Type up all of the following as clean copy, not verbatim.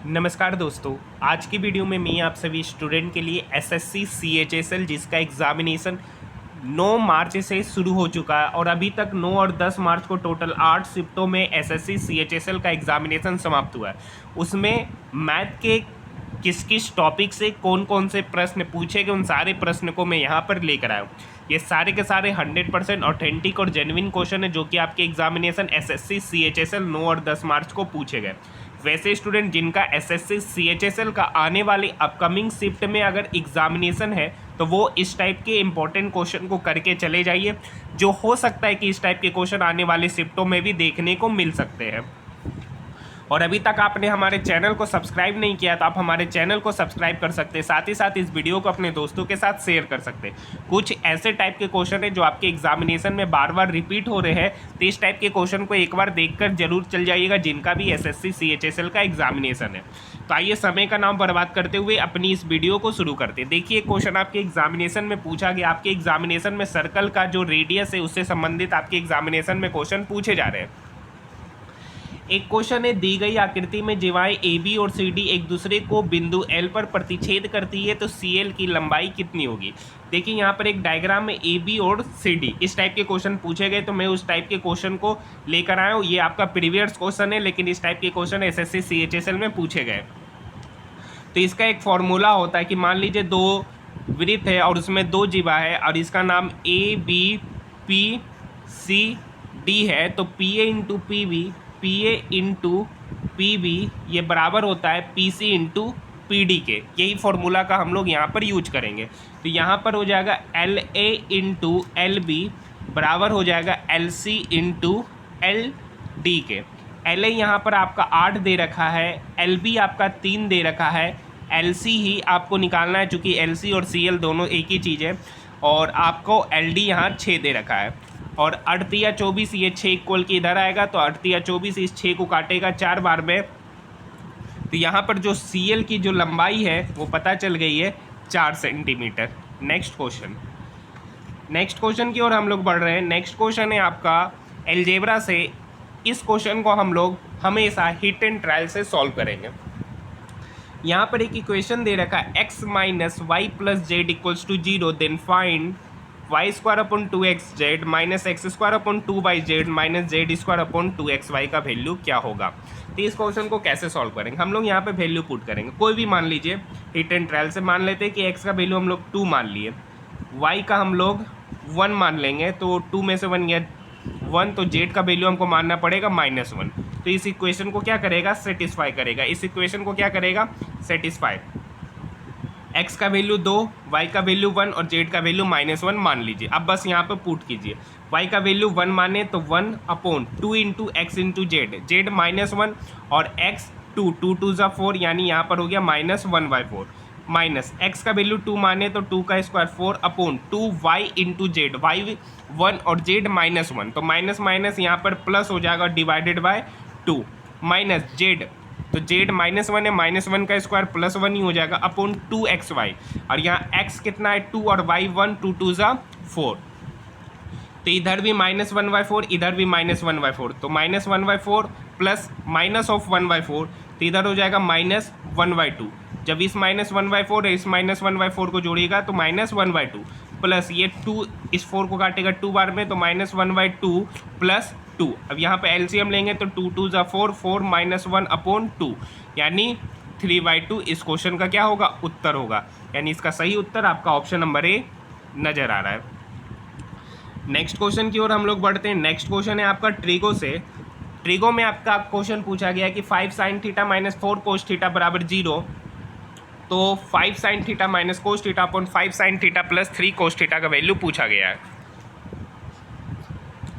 नमस्कार दोस्तों। आज की वीडियो में मैं आप सभी स्टूडेंट के लिए एसएससी सीएचएसएल जिसका एग्जामिनेशन 9 मार्च से शुरू हो चुका है और अभी तक 9 और 10 मार्च को टोटल 8 शिफ्टों में एसएससी सीएचएसएल का एग्जामिनेशन समाप्त हुआ है। उसमें मैथ के किस किस टॉपिक से कौन कौन से प्रश्न पूछे गए उन सारे प्रश्न को मैं यहाँ पर लेकर आया हूँ। ये सारे के सारे 100% ऑथेंटिक और जेन्युइन क्वेश्चन है जो कि आपके एग्जामिनेशन एसएससी सीएचएसएल 9 और 10 मार्च को पूछे गए। वैसे स्टूडेंट जिनका एसएससी सीएचएसएल का आने वाली अपकमिंग शिफ्ट में अगर एग्जामिनेशन है तो वो इस टाइप के इंपॉर्टेंट क्वेश्चन को करके चले जाइए, जो हो सकता है कि इस टाइप के क्वेश्चन आने वाले शिफ्टों में भी देखने को मिल सकते हैं। और अभी तक आपने हमारे चैनल को सब्सक्राइब नहीं किया तो आप हमारे चैनल को सब्सक्राइब कर सकते हैं, साथ ही साथ इस वीडियो को अपने दोस्तों के साथ शेयर कर सकते हैं। कुछ ऐसे टाइप के क्वेश्चन है जो आपके एग्जामिनेशन में बार बार रिपीट हो रहे हैं, तो इस टाइप के क्वेश्चन को एक बार देखकर जरूर चल जाइएगा जिनका भी एसएससी सीएचएसएल का एग्जामिनेशन है। तो आइए समय का नाम बर्बाद करते हुए अपनी इस वीडियो को शुरू करते हैं। देखिए क्वेश्चन आपके एग्जामिनेशन में पूछा गया, आपके एग्जामिनेशन में सर्कल का जो रेडियस है उससे संबंधित आपके एग्जामिनेशन में क्वेश्चन पूछे जा रहे हैं। एक क्वेश्चन है, दी गई आकृति में जीवाएं ए बी और सी डी एक दूसरे को बिंदु एल पर प्रतिच्छेद करती है तो सी एल की लंबाई कितनी होगी। देखिए यहाँ पर एक डायग्राम में ए बी और सी डी इस टाइप के क्वेश्चन पूछे गए, तो मैं उस टाइप के क्वेश्चन को लेकर आया हूँ। ये आपका प्रीवियस क्वेश्चन है लेकिन इस टाइप के क्वेश्चन एसएससी सीएचएसएल में पूछे गए। तो इसका एक फॉर्मूला होता है कि मान लीजिए दो वृत्त है और उसमें दो जीवा है और इसका नाम A B P C D है, तो P A into P B P A into P B ये बराबर होता है P C into P D के। यही फॉर्मूला का हम लोग यहाँ पर यूज करेंगे। तो यहाँ पर हो जाएगा L A into L B बराबर हो जाएगा L C into L D के। एल ए यहाँ पर आपका 8 दे रखा है, एल बी आपका 3 दे रखा है, एल सी ही आपको निकालना है चूँकि एल सी और सी एल दोनों एक ही चीज़ है, और आपको एल डी यहाँ 6 दे रखा है। और 8 या 24 ये 6 इक्वल के इधर आएगा, तो 8 या 24 इस 6 को काटेगा 4 बार में। तो यहाँ पर जो सी एल की जो लंबाई है वो पता चल गई है 4 सेंटीमीटर। नेक्स्ट क्वेश्चन की ओर हम लोग बढ़ रहे हैं। नेक्स्ट क्वेश्चन है आपका एलजेब्रा से। इस क्वेश्चन को हम लोग हमेशा हिट एंड ट्रायल से सॉल्व करेंगे। यहाँ पर एक इक्वेशन दे रखा है x minus y plus z equals to 0, then find y square upon 2xz minus x square upon 2y z minus z square upon 2xy का वैल्यू क्या होगा। तो इस क्वेश्चन को कैसे सॉल्व करेंगे, हम लोग यहाँ पे वैल्यू पुट करेंगे। कोई भी मान लीजिए, हिट एंड ट्रायल से मान लेते हैं कि x का वैल्यू हम लोग 2 मान लिए, y का हम लोग 1 मान लेंगे, तो 2 में से 1 गया 1, तो z का वैल्यू हमको मानना पड़ेगा -1। तो इस इक्वेशन को क्या करेगा, सेटिस्फाई करेगा। इस इक्वेशन को क्या करेगा, सेटिस्फाई। x का वैल्यू 2, y का वैल्यू 1 और z का वैल्यू -1 मान लीजिए। अब बस यहाँ पर पुट कीजिए, y का वैल्यू 1 माने तो 1 upon 2 into x into Z, Z -1 और x 2, 2 2 ज़ा 4 यानी यहाँ पर हो गया -1/4, माइनस एक्स का वैल्यू 2 माने तो 2 का square 4 upon 2y into z, y 1 और जेड -1, तो माइनस माइनस यहाँ पर प्लस हो जाएगा डिवाइडेड बाय 2, माइनस जेड, तो जेड -1 है, -1 का स्क्वायर +1 ही हो जाएगा अपॉन 2xy, और यहाँ x कितना है 2 और y 1, 2 2 ज़ा 4, तो इधर भी -1/4 इधर भी -1/4, तो -1/4 प्लस माइनस ऑफ 1/4, तो इधर हो जाएगा -1/2। जब इस -1/4 है इस -1/4 को जोड़िएगा तो -1/2 प्लस ये 2 इस 4 को काटेगा 2 बार में, तो -1/2 प्लस 2। अब यहाँ पे एलसीएम लेंगे तो 2 2 ज़ा 4, 4 -1 अपॉन 2 यानी 3/2 इस क्वेश्चन का क्या होगा, उत्तर होगा। यानी इसका सही उत्तर आपका ऑप्शन नंबर ए नज़र आ रहा है। नेक्स्ट क्वेश्चन की ओर हम लोग बढ़ते हैं। नेक्स्ट क्वेश्चन है आपका ट्रिगो से। ट्रिगो में आपका क्वेश्चन पूछा गया है कि 5 sin theta minus 4 cos theta बराबर 0, तो 5 sin theta minus cos theta upon 5 sin theta plus 3 cos theta का वैल्यू पूछा गया है।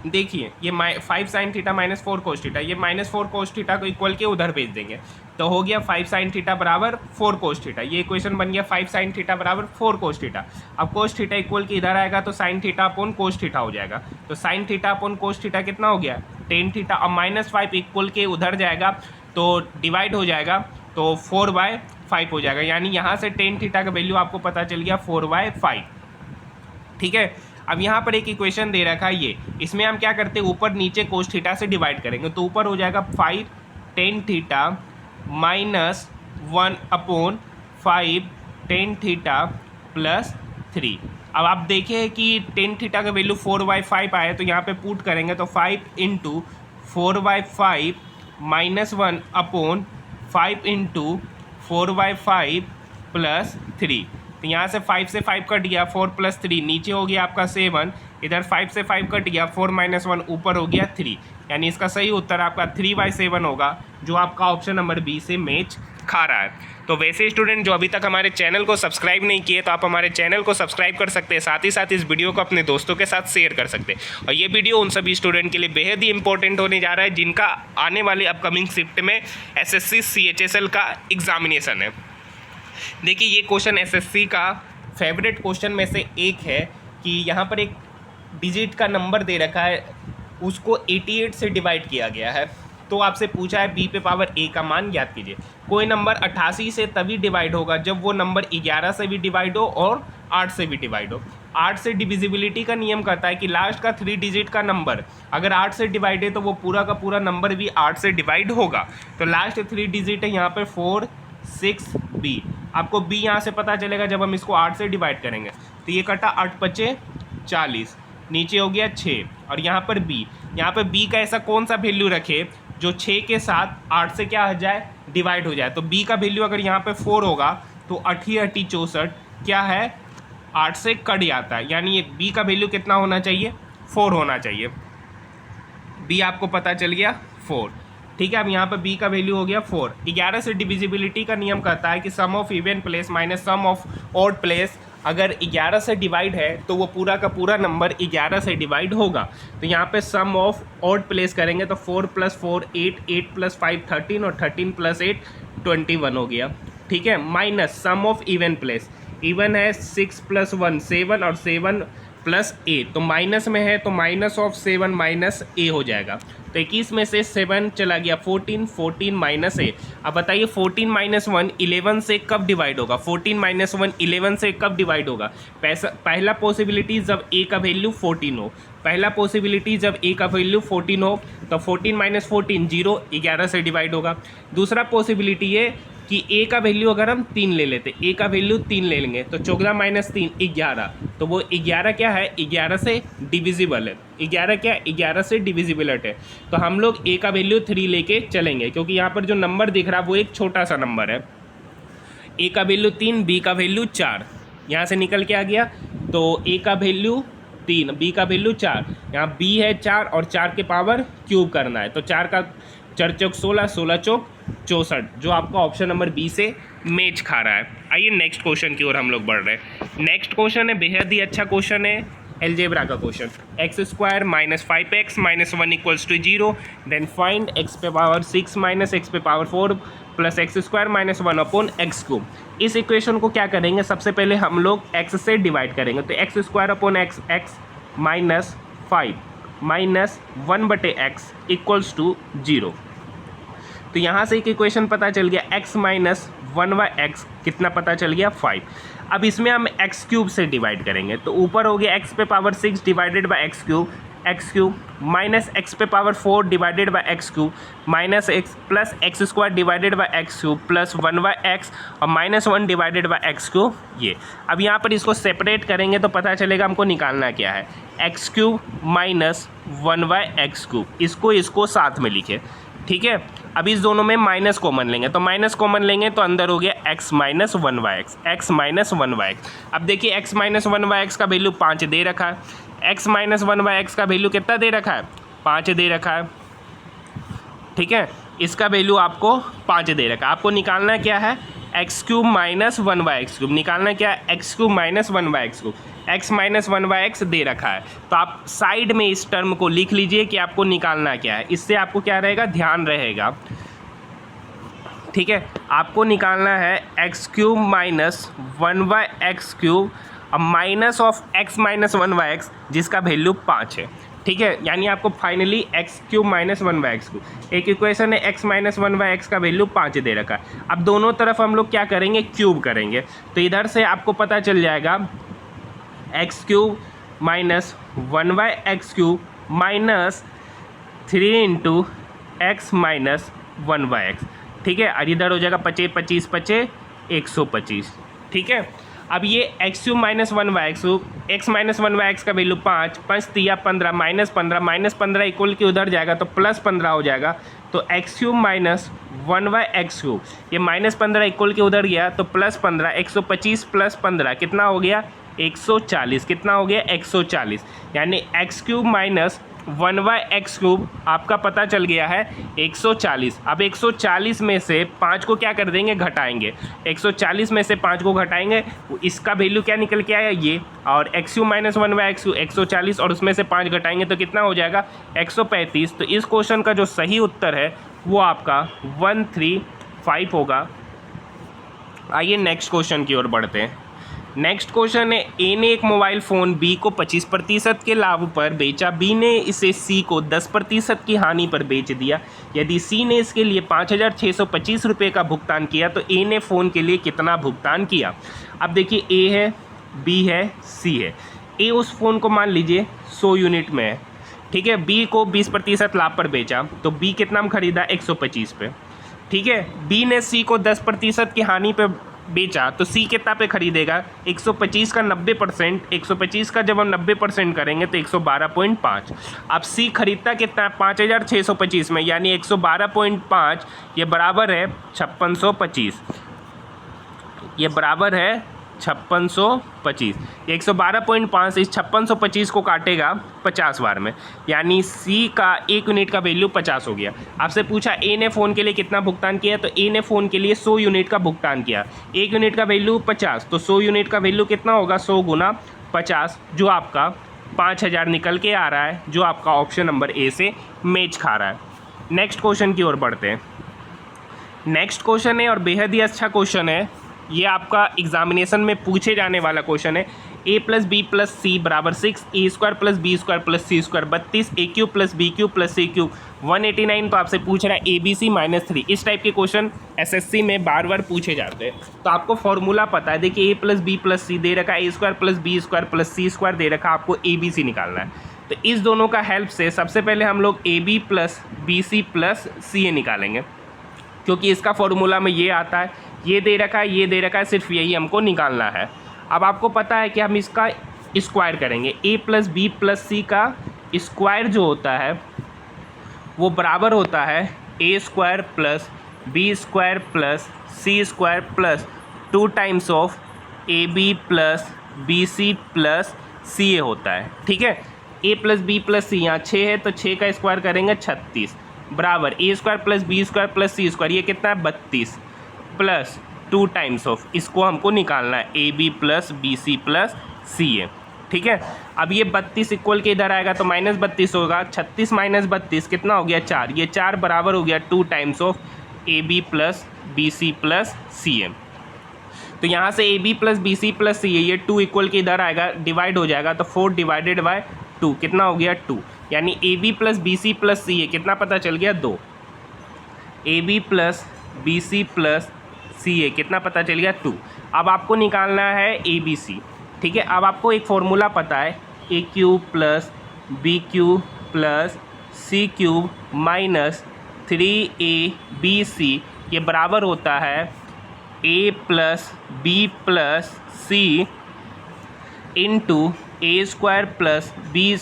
देखिए ये 5 sin theta minus 4 cos theta, ये -4 cos थीटा को इक्वल के उधर भेज देंगे, तो हो गया 5 sin थीटा बराबर 4 cos थीटा। ये इक्वेशन बन गया 5 sin थीटा बराबर 4 cos थीटा। अब cos थीटा इक्वल के इधर आएगा तो sin theta upon cos theta हो जाएगा, तो sin theta upon cos theta कितना हो गया, tan थीटा। अब -5 इक्वल के उधर जाएगा तो डिवाइड हो जाएगा, तो 4/5 हो जाएगा, यानी यहाँ से tan थीटा का वैल्यू आपको पता चल गया 4/5। ठीक है, अब यहाँ पर एक इक्वेशन दे रखा है ये, इसमें हम क्या करते हैं ऊपर नीचे कोस थीटा से डिवाइड करेंगे, तो ऊपर हो जाएगा 5 tan theta minus 1/5 tan theta plus 3। अब आप देखें कि टेन थीटा का वैल्यू 4/5 आया, तो यहाँ पे पुट करेंगे तो 5 इंटू 4/5 माइनस 1/5 इंटू 4/5 प्लस 3। तो यहाँ से 5 से 5 कट गया, 4 प्लस 3 नीचे हो गया आपका 7, इधर 5 से 5 कट गया, 4 माइनस 1 ऊपर हो गया 3। यानी इसका सही उत्तर आपका 3/7 होगा, जो आपका ऑप्शन नंबर बी से मैच खा रहा है। तो वैसे स्टूडेंट जो अभी तक हमारे चैनल को सब्सक्राइब नहीं किए, तो आप हमारे चैनल को सब्सक्राइब कर सकते हैं, साथ ही साथ इस वीडियो को अपने दोस्तों के साथ शेयर कर सकते हैं। और ये वीडियो उन सभी स्टूडेंट के लिए बेहद ही इंपॉर्टेंट होने जा रहा है जिनका आने वाले अपकमिंग शिफ्ट में एसएससी सीएचएसएल का एग्जामिनेशन है। देखिए ये क्वेश्चन एसएससी का फेवरेट क्वेश्चन में से एक है कि यहाँ पर एक डिजिट का नंबर दे रखा है, उसको 88 से डिवाइड किया गया है। तो आपसे पूछा है बी पे पावर ए का मान ज्ञात कीजिए। कोई नंबर 88 से तभी डिवाइड होगा जब वो नंबर 11 से भी डिवाइड हो और 8 से भी डिवाइड हो। 8 से डिविजिबिलिटी का नियम कहता है कि लास्ट का 3 डिजिट का नंबर अगर 8 से डिवाइड है तो वो पूरा का पूरा नंबर भी 8 से डिवाइड होगा। तो लास्ट 3 डिजिट है यहाँ पर 4 6 बी। आपको बी यहाँ से पता चलेगा जब हम इसको 8 से डिवाइड करेंगे। तो ये कटा 8 पचे 40, नीचे हो गया 6, और यहाँ पर बी। यहाँ पर बी का ऐसा कौन सा वैल्यू रखे जो 6 के साथ 8 से क्या हो जाए, डिवाइड हो जाए। तो बी का वैल्यू अगर यहाँ पे 4 होगा तो 8 64 क्या है, 8 से कट जाता है। यानी ये बी का वैल्यू कितना होना चाहिए, 4 होना चाहिए। बी आपको पता चल गया 4। ठीक है, अब यहाँ पर बी का वैल्यू हो गया 4। 11 से डिविजिबिलिटी का नियम कहता है कि sum of even place minus sum of odd place अगर 11 से डिवाइड है तो वो पूरा का पूरा नंबर 11 से डिवाइड होगा। तो यहाँ पे सम ऑफ ऑड प्लेस करेंगे तो 4 + 4 8, 8 + 5 13, और 13 + 8 21 हो गया। ठीक है, minus sum of even place, even है 6 + 1 7, और 7 + a, तो माइनस में है तो माइनस ऑफ 7 माइनस a हो जाएगा। तो 21 में से 7 चला गया 14, 14 माइनस a। अब बताइए 14 - 1 11 से कब डिवाइड होगा, 14 - 1 11 से कब डिवाइड होगा। पहला पॉसिबिलिटी जब a का वैल्यू 14 हो, पहला पॉसिबिलिटी जब a का वैल्यू 14 हो तो 14 - 14 0, 11 से डिवाइड होगा। दूसरा पॉसिबिलिटी ये कि a का वैल्यू अगर हम 3 ले लेते, a का वैल्यू 3 ले लेंगे तो 14 - 3 11, तो वो 11 क्या है, 11 से डिविजिबल है। 11 क्या, 11 से डिविजिबल है। तो हम लोग a का वैल्यू 3 लेके चलेंगे, क्योंकि यहाँ पर जो नंबर दिख रहा है वो एक छोटा सा नंबर है। a का वैल्यू 3, b का वैल्यू 4, यहाँ से निकल के आ गया। तो a का वैल्यू 3, b का वैल्यू 4, यहाँ b है 4 और 4 के पावर क्यूब करना है। तो 4 का 4 चौक 16, 16 चौक 64, जो आपका ऑप्शन नंबर बी से मैच खा रहा है। आइए नेक्स्ट क्वेश्चन की ओर हम लोग बढ़ रहे हैं। नेक्स्ट क्वेश्चन है बेहद ही अच्छा क्वेश्चन है, एलजेब्रा का question. x² - 5x - 1 = 0, then find x पे पावर 6 - x पे पावर 4 प्लस x² - 1/x³। इस इक्वेशन को क्या करेंगे, सबसे पहले हम लोग x से डिवाइड करेंगे। तो x² / x minus 5 minus 1/x = 0। तो यहाँ से एक इक्वेशन पता चल गया, x - 1/x कितना पता चल गया, 5। अब इसमें हम x³ से डिवाइड करेंगे। तो ऊपर हो गया x पे power 6 divided by x³ minus x पे power 4 divided by x³ minus x plus x² divided by x³ plus 1/x और माइनस 1 डिवाइडेड बाय x³ ये। अब यहाँ पर इसको सेपरेट करेंगे तो पता चलेगा हमको निकालना क्या है, x³ माइनस 1/x³। इसको साथ में लिखे, ठीक है। अब इस दोनों में माइनस कॉमन लेंगे, तो माइनस कॉमन लेंगे तो अंदर हो गया x - 1/x, x - 1/x। अब देखिए x - 1/x का वैल्यू 5 दे रखा है, x - 1/x का वैल्यू कितना दे रखा है, 5 दे रखा है, ठीक है। इसका वैल्यू आपको 5 दे रखा है। आपको निकालना क्या है, x³ - 1/x³। निकालना क्या है, x³ - 1/x³। x - 1/x दे रखा है, तो आप साइड में इस टर्म को लिख लीजिए कि आपको निकालना क्या है। इससे आपको क्या रहेगा, ध्यान रहेगा, ठीक है। आपको निकालना है x³ - 1/x³ और माइनस ऑफ x - 1/x जिसका वैल्यू 5 है, ठीक है। यानी आपको फाइनली x³ - 1/x³। एक इक्वेशन है x - 1/x का वैल्यू 5 दे रखा है। अब दोनों तरफ हम लोग क्या करेंगे, क्यूब करेंगे। तो इधर से आपको पता चल जाएगा x³ - 1/x³ minus 3 × x - 1/x। ठीक है, और इधर हो जाएगा 25 25 25 125। ठीक है, अब ये x cube minus 1/x, x minus 1/x का वैल्यू 5, 5 तिया 15, -15 इक्वल के उधर जाएगा तो +15 हो जाएगा। तो x cube minus 1/x cube, ये -15 इक्वल के उधर गया तो +15, 125 + 15 कितना हो गया 140, कितना हो गया 140, यानी x cube minus 1/x cube आपका पता चल गया है 140। अब 140 में से 5 को क्या कर देंगे, घटाएंगे। 140 में से 5 को घटाएंगे, इसका वैल्यू क्या निकल के आया ये, और x cube minus 1/x cube 140 और उसमें से 5 घटाएंगे तो कितना हो जाएगा 135। तो इस क्वेश्चन का जो सही उत्तर है वो आपका 135 होगा। आइए नेक्स्ट क्वेश्चन की ओर बढ़ते हैं। नेक्स्ट क्वेश्चन है, ए ने एक मोबाइल फ़ोन बी को 25% के लाभ पर बेचा, बी ने इसे सी को 10% की हानि पर बेच दिया। यदि सी ने इसके लिए 5,625 रुपये का भुगतान किया तो ए ने फ़ोन के लिए कितना भुगतान किया। अब देखिए, ए है, बी है, सी है। ए उस फ़ोन को मान लीजिए 100 यूनिट में है, ठीक है। बी को 20% लाभ पर बेचा, तो बी कितना में खरीदा 125 पे, ठीक है। बी ने सी को 10% की हानि पे बेचा, तो सी कितना पे खरीदेगा 125 का 90%, 125 का जब हम 90% करेंगे तो 112.5। अब सी खरीदता कितना 5,625 में, यानी 112.5, ये बराबर है 5625, ये बराबर है 5625। 112.5 इस 5625 को काटेगा 50 बार में, यानी सी का 1 यूनिट का वैल्यू 50 हो गया। आपसे पूछा ए ने फ़ोन के लिए कितना भुगतान किया, तो ए ने फ़ोन के लिए 100 यूनिट का भुगतान किया। 1 यूनिट का वैल्यू 50, तो 100 यूनिट का वैल्यू कितना होगा 100 गुना 50, जो आपका 5000 निकल के आ रहा है, जो आपका ऑप्शन नंबर ए से मैच खा रहा है। नेक्स्ट क्वेश्चन की ओर बढ़ते हैं। नेक्स्ट क्वेश्चन है और बेहद ही अच्छा क्वेश्चन है, ये आपका एग्जामिनेशन में पूछे जाने वाला क्वेश्चन है। a + b + c = 6, a² + b² + c² 32, a³ + b³ + c³ 189। तो आपसे पूछ रहा है ABC - 3। इस टाइप के क्वेश्चन एसएससी में बार बार पूछे जाते हैं, तो आपको फॉर्मूला पता है। देखिए, a + b + c दे रखा है, a² + b² + c² दे रखा है, आपको ABC निकालना है। तो इस दोनों का हेल्प से सबसे पहले हम लोग AB + BC + CA निकालेंगे, क्योंकि इसका फॉर्मूला में ये आता है, ये दे रखा है, ये दे रखा है, सिर्फ यही हमको निकालना है। अब आपको पता है कि हम इसका स्क्वायर करेंगे। a + b + c का स्क्वायर जो होता है वो बराबर होता है a² + b² + c² + 2 times of ab + bc + ca होता है, ठीक है। a + b + c यहाँ 6 है, तो 6 का स्क्वायर करेंगे 36 बराबर a² + b² + c², ये कितना है 32 प्लस 2 टाइम्स ऑफ, इसको हमको निकालना है AB + BC + CA, ठीक है। अब ये 32 इक्वल के इधर आएगा तो -32 होगा, 36 - 32 कितना हो गया 4, ये 4 बराबर हो गया 2 times of AB + BC + CA। तो यहाँ से AB + BC + CA, ये 2 इक्वल के इधर आएगा, डिवाइड हो जाएगा, तो 4 / 2 कितना हो गया 2, यानी AB + BC + CA कितना पता चल गया 2, AB + BC + CA कितना पता चल गया 2। अब आपको निकालना है ABC, ठीक है। अब आपको एक फॉर्मूला पता है, A³ + B³ + C³ - 3ABC, ये बराबर होता है A + B + C × A² + B²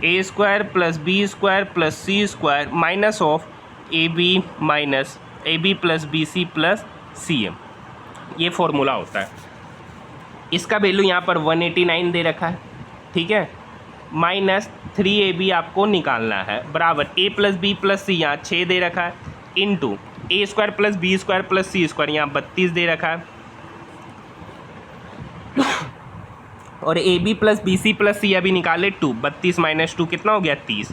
A² + B² + C² minus of AB + BC + CA, ये फॉर्मूला होता है। इसका वैल्यू यहाँ पर 189 दे रखा है, ठीक है, -3AB आपको निकालना है, बराबर A + B + C यहाँ 6 दे रखा है, इंटू A² + B² + C² यहाँ 32 दे रखा है, और AB + BC + C अभी निकाले 2, 32 - 2 कितना हो गया 30,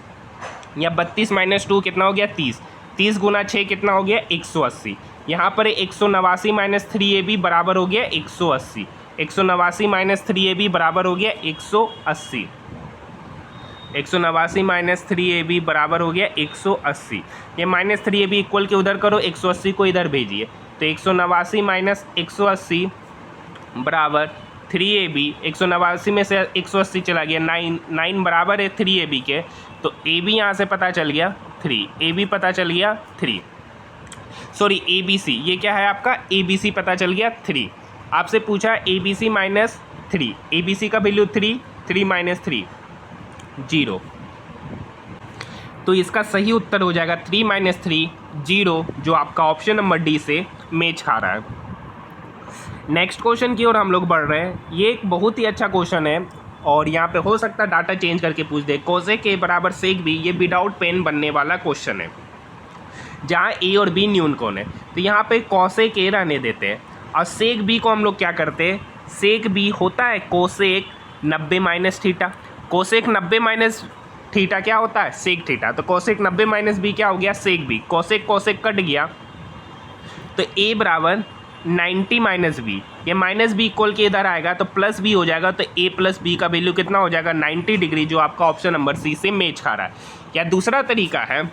या 32 - 2 कितना हो गया 30, 30 × 6 कितना हो गया 180। यहाँ पर 189 - 3AB बराबर हो गया 180, 189 - 3AB बराबर हो गया 180, 189 - 3AB बराबर हो गया 180। ये -3AB इक्वल के उधर करो, 180 को इधर भेजिए, तो 189 - 180 बराबर 3AB। 189 में से 180 चला गया, 9 बराबर है 3AB के, तो ए बी यहाँ से पता चल गया 3, ए बी पता चल गया 3, सॉरी ए बी सी, ये क्या है आपका ए बी सी पता चल गया 3। आपसे पूछा A B C minus 3, A B C का वैल्यू 3, 3 माइनस 3 0, तो इसका सही उत्तर हो जाएगा 3 माइनस 3 0, जो आपका ऑप्शन नंबर डी से मैच खा रहा है। नेक्स्ट क्वेश्चन की ओर हम लोग बढ़ रहे हैं। ये एक बहुत ही अच्छा क्वेश्चन है और यहाँ पे हो सकता है डाटा चेंज करके पूछ दे। कोसेक ए बराबर सेक बी, ये विदाउट पेन बनने वाला क्वेश्चन है जहाँ ए और बी न्यून कोण है। तो यहाँ पे कोसेक ए रहने देते हैं और सेक बी को हम लोग क्या करते हैं, सेक बी होता है cosec 90 minus theta. Cosec 90 minus theta क्या होता है, सेक थीटा। तो कोसेक 90 माइनस बी क्या हो गया, सेक बी। कोसेक कोसेक कट गया तो ए बराबर 90 माइनस बी, ये माइनस बी इक्वल के इधर आएगा तो प्लस बी हो जाएगा। तो ए प्लस बी का वैल्यू कितना हो जाएगा, 90 डिग्री, जो आपका ऑप्शन नंबर सी से मैच खा रहा है। या दूसरा तरीका है,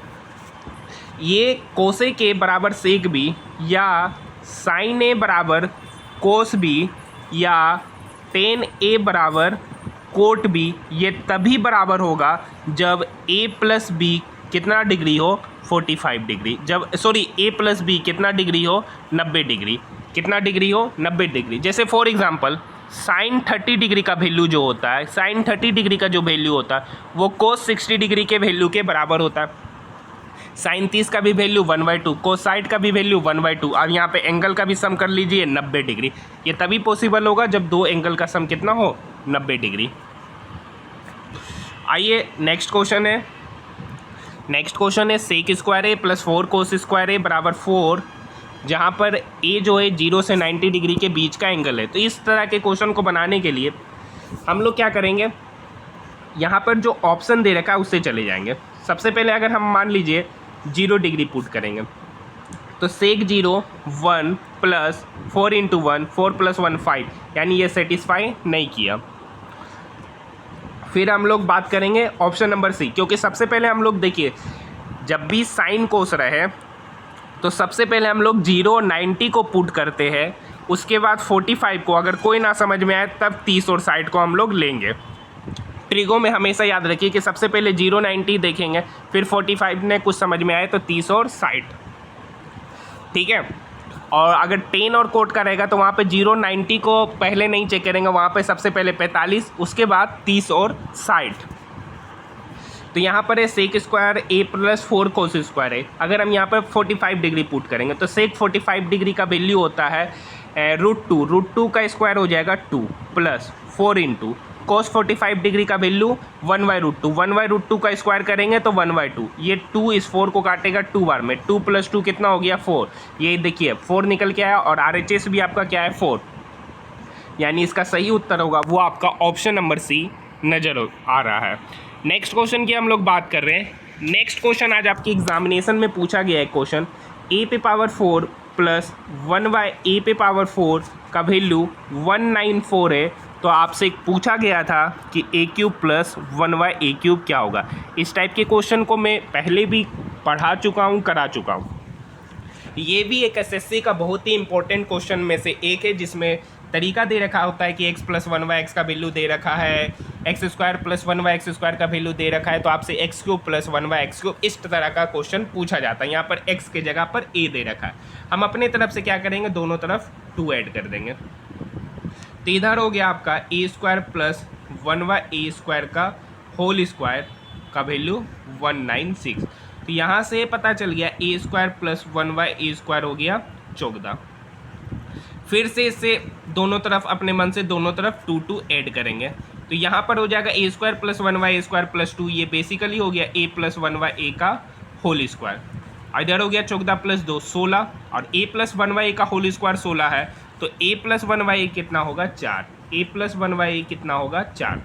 ये कोसेक ए बराबर सेक बी या साइन ए बराबर कोस बी या टेन ए बराबर कोट बी, ये तभी बराबर होगा जब ए प्लस बी कितना डिग्री हो, 45 डिग्री। जब सॉरी ए प्लस बी कितना डिग्री हो, 90 डिग्री। कितना डिग्री हो, 90 डिग्री। जैसे फॉर एग्जांपल साइन 30 डिग्री का वैल्यू जो होता है, साइन 30 डिग्री का जो वैल्यू होता है वो कोस 60 डिग्री के वैल्यू के बराबर होता है। साइन 30 का भी वैल्यू 1/2, कोसाइड का भी वैल्यू 1/2। अब यहाँ पे एंगल का भी सम कर लीजिए 90 डिग्री। ये तभी पॉसिबल होगा जब दो एंगल का सम कितना हो, 90 डिग्री। आइए नेक्स्ट क्वेश्चन है। नेक्स्ट क्वेश्चन है सेक स्क्वायर ए प्लस 4 कोस स्क्वायर ए बराबर 4, जहाँ पर ए जो है 0 से 90 डिग्री के बीच का एंगल है। तो इस तरह के क्वेश्चन को बनाने के लिए हम लोग क्या करेंगे, यहाँ पर जो ऑप्शन दे रखा है उससे चले जाएंगे। सबसे पहले अगर हम मान लीजिए 0 डिग्री पुट करेंगे तो सेक 0 1 प्लस 4 इंटू 1, 4 प्लस 1 5, यानी ये सेटिस्फाई नहीं किया। फिर हम लोग बात करेंगे ऑप्शन नंबर सी, क्योंकि सबसे पहले हम लोग देखिए जब भी साइन कोस रहे तो सबसे पहले हम लोग 0 90 को पुट करते हैं, उसके बाद 45 को, अगर कोई ना समझ में आए तब 30 और 60 को हम लोग लेंगे। ट्रिगो में हमेशा याद रखिए कि सबसे पहले 0 90 देखेंगे, फिर 45 ने कुछ समझ में आए तो 30 और 60, ठीक है। और अगर 10 और कोट का रहेगा तो वहाँ पे 0 90 को पहले नहीं चेक करेंगे, वहाँ पे सबसे पहले 45, उसके बाद 30 और 60। तो यहाँ पर है सेक स्क्वायर ए प्लस 4 कोस स्क्वायर है। अगर हम यहाँ पर 45 डिग्री पुट करेंगे तो सेक 45 डिग्री का वैल्यू होता है √2 का स्क्वायर हो जाएगा 2 प्लस 4 इंटू कोस 45 डिग्री का वैल्यू 1/√2, 1/√2 का स्क्वायर करेंगे तो 1/2। ये 2 इस 4 को काटेगा 2 बार में, 2 + 2 कितना हो गया 4। ये देखिए 4 निकल के आया और RHS भी आपका क्या है 4, यानी इसका सही उत्तर होगा वो आपका ऑप्शन नंबर सी नज़र आ रहा है। नेक्स्ट क्वेश्चन की हम लोग बात कर रहे हैं। नेक्स्ट क्वेश्चन आज आपकी एग्जामिनेशन में पूछा गया है क्वेश्चन, a पे पावर 4 प्लस 1/a पे पावर 4 का वैल्यू 194 है। तो आपसे पूछा गया था कि a³ प्लस 1/a³ क्या होगा। इस टाइप के क्वेश्चन को मैं पहले भी पढ़ा चुका हूँ, करा चुका हूँ। ये भी एक एसएससी का बहुत ही इंपॉर्टेंट क्वेश्चन में से एक है, जिसमें तरीका दे रखा होता है कि x प्लस 1/x का वैल्यू दे रखा है, x² प्लस 1/x² का वैल्यू दे रखा है, तो आपसे x³ प्लस 1/x³ इस तरह का क्वेश्चन पूछा जाता है। यहाँ पर x के जगह पर a दे रखा है, हम अपने तरफ से क्या करेंगे, दोनों तरफ 2 ऐड कर देंगे। तो इधर हो गया आपका a² प्लस 1/a² का होल स्क्वायर का वैल्यू 196। तो यहाँ से पता चल गया a² प्लस 1/a² हो गया 14। फिर से इससे दोनों तरफ अपने मन से दोनों तरफ 2 ऐड करेंगे, तो यहाँ पर हो जाएगा a² प्लस 1/a² प्लस 2, ये बेसिकली हो गया a प्लस 1/a का होल स्क्वायर। इधर हो गया 14 प्लस 2 16, और a प्लस 1/a का होल स्क्वायर 16 है, तो a प्लस 1/a कितना होगा 4, a प्लस 1/a कितना होगा 4।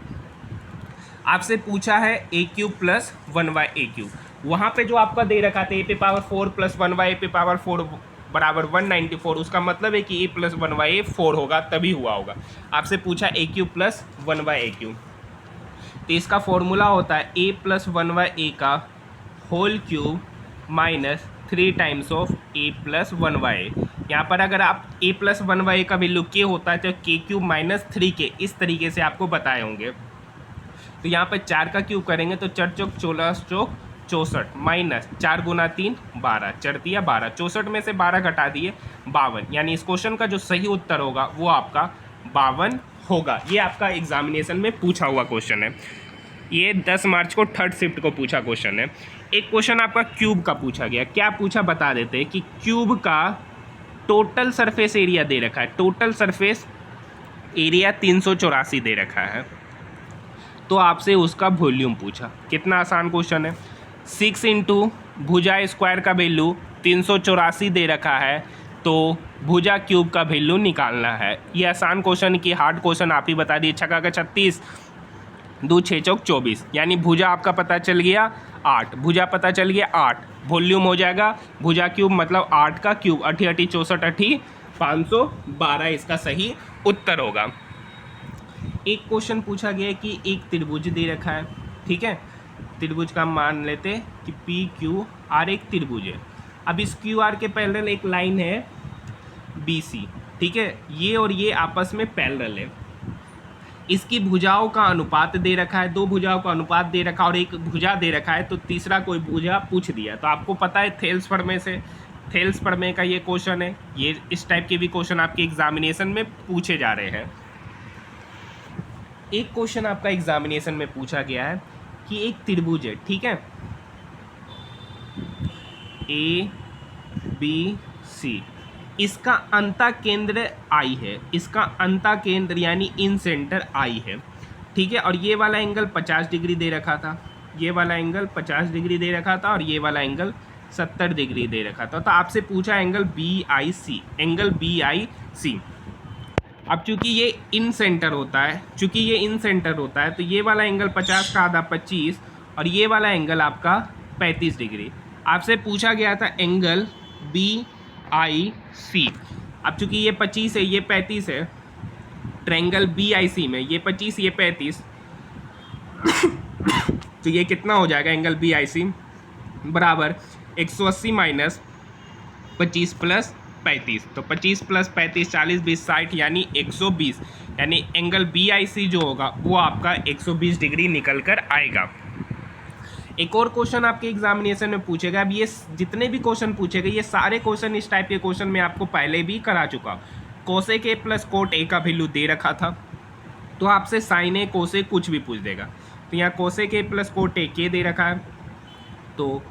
आपसे पूछा है a³ प्लस 1/a³, वहाँ पे जो आपका दे रखा था a पे पावर 4 प्लस 1/a पे पावर 4 बराबर 194, उसका मतलब है कि a प्लस 1/a 4 होगा, तभी हुआ होगा। आपसे पूछा a³ प्लस 1/a³, तो इसका फॉर्मूला होता है a प्लस 1/a का whole cube minus 3 times of a plus 1/a। यहाँ पर अगर आप a प्लस 1/a का वैल्यू k होता है तो k³ माइनस 3k, इस तरीके से आपको बताए होंगे। तो यहाँ पर 4 का क्यूब करेंगे तो 4 चौक 16 चौक 64 माइनस 4 गुना 3 12, 4 दिया 12, 64 में से 12 घटा दिए 52, यानी इस क्वेश्चन का जो सही उत्तर होगा वो आपका 52 होगा। ये आपका एग्जामिनेशन में पूछा हुआ क्वेश्चन है। ये 10 मार्च को थर्ड शिफ्ट को पूछा क्वेश्चन है। एक क्वेश्चन आपका क्यूब का पूछा गया। क्या पूछा बता देते हैं कि क्यूब का टोटल सरफेस एरिया दे रखा है। टोटल सरफेस एरिया 384 दे रखा है, तो आपसे उसका वॉल्यूम पूछा। कितना आसान क्वेश्चन है। 6 इंटू भुजा स्क्वायर का वैल्यू 384 दे रखा है, तो भुजा क्यूब का वैल्यू निकालना है। ये आसान क्वेश्चन की हार्ड क्वेश्चन आप ही बता दिए। छक्का का 36, 2 6 चौक 24, यानी भुजा आपका पता चल गया 8, भुजा पता चल गया 8, वॉल्यूम हो जाएगा भुजा क्यूब मतलब 8 का क्यूब, 8 8 64 8 512 इसका सही उत्तर होगा। एक क्वेश्चन पूछा गया है कि एक त्रिभुज दे रखा है, ठीक है। त्रिभुज का मान लेते हैं कि पी क्यू आर एक त्रिभुज है। अब इस क्यू आर के पैरेलल एक लाइन है बी सी, ठीक है। ये और ये आपस में पैरेलल है। इसकी भुजाओं का अनुपात दे रखा है, 2 भुजाओं का अनुपात दे रखा है और एक भुजा दे रखा है, तो तीसरा कोई भुजा पूछ दिया। तो आपको पता है थेल्स प्रमेय का ये क्वेश्चन है। ये इस टाइप के भी क्वेश्चन आपके एग्जामिनेशन में पूछे जा रहे हैं। एक क्वेश्चन आपका एग्जामिनेशन में पूछा गया है कि एक त्रिभुज है, ठीक है, ए बी सी, इसका अंता केंद्र आई है, इसका अंता केंद्र यानी इन सेंटर आई है, ठीक है। और ये वाला एंगल 50 डिग्री दे रखा था, ये वाला एंगल 50 डिग्री दे रखा था और ये वाला एंगल 70 डिग्री दे रखा था। तो आपसे पूछा angle B I C, angle B I C. अब चूंकि ये इन सेंटर होता है, तो ये वाला एंगल 50 का आधा 25 और ये वाला एंगल आपका 35 डिग्री। आपसे पूछा गया था एंगल बी आई सी। अब चूंकि ये 25 है, ये 35 है, ट्रायंगल बी आई सी में ये 25 ये 35 तो ये कितना हो जाएगा एंगल बी आई सी बराबर 180 माइनस 25 प्लस 35, तो 25 प्लस 35 40 20 60 यानी 120, यानी एंगल बी आई सी जो होगा वो आपका 120 डिग्री निकल कर आएगा। एक और क्वेश्चन आपके एग्जामिनेशन में पूछेगा। अब ये जितने भी क्वेश्चन पूछेगा ये सारे क्वेश्चन इस टाइप के क्वेश्चन में आपको पहले भी करा चुका। Cosec A plus cot A का वैल्यू दे रखा था, तो आपसे साइन ए कोसेक कुछ भी पूछ देगा। तो यहाँ cosec A plus cot A के दे रखा है, तो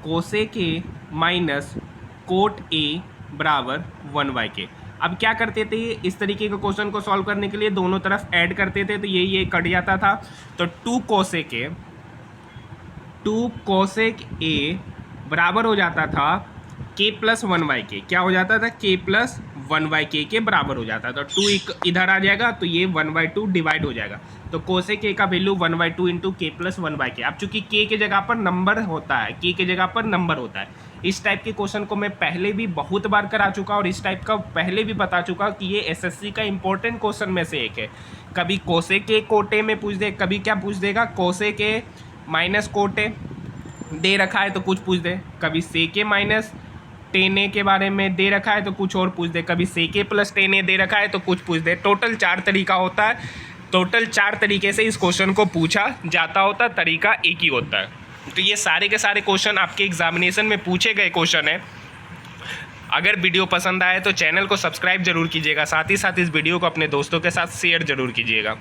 cosec A minus cot A बराबर 1/k। अब क्या करते थे, इस तरीके के क्वेश्चन को सॉल्व करने के लिए दोनों तरफ ऐड करते थे, तो ये कट जाता था। तो 2 कोसेक ए बराबर हो जाता था k प्लस 1/k। क्या हो जाता था, k प्लस 1/k के बराबर हो जाता था। तो 2 इधर आ जाएगा तो ये 1/2 डिवाइड हो जाएगा। तो कोसेक ए का वैल्यू 1/2 इंटू के प्लस 1/k। अब चूंकि k के जगह पर नंबर होता है, इस टाइप के क्वेश्चन को मैं पहले भी बहुत बार करा चुका और इस टाइप का पहले भी बता चुका कि ये एसएससी का इंपॉर्टेंट क्वेश्चन में से एक है। कभी कोसेक ए कोटे में पूछ दे, कभी क्या पूछ देगा, कोसेक ए माइनस कोटे दे रखा है तो कुछ पूछ दे, कभी सेके माइनस टेन के बारे में दे रखा है तो कुछ और पूछ दे, कभी सेके प्लस टेन दे रखा है तो कुछ पूछ दे। टोटल 4 तरीका होता है, टोटल 4 तरीके से इस क्वेश्चन को पूछा जाता होता, तरीका एक ही होता है। तो ये सारे के सारे क्वेश्चन आपके एग्जामिनेशन में पूछे गए क्वेश्चन है। अगर वीडियो पसंद आए तो चैनल को सब्सक्राइब जरूर कीजिएगा, साथ ही साथ इस वीडियो को अपने दोस्तों के साथ शेयर जरूर कीजिएगा।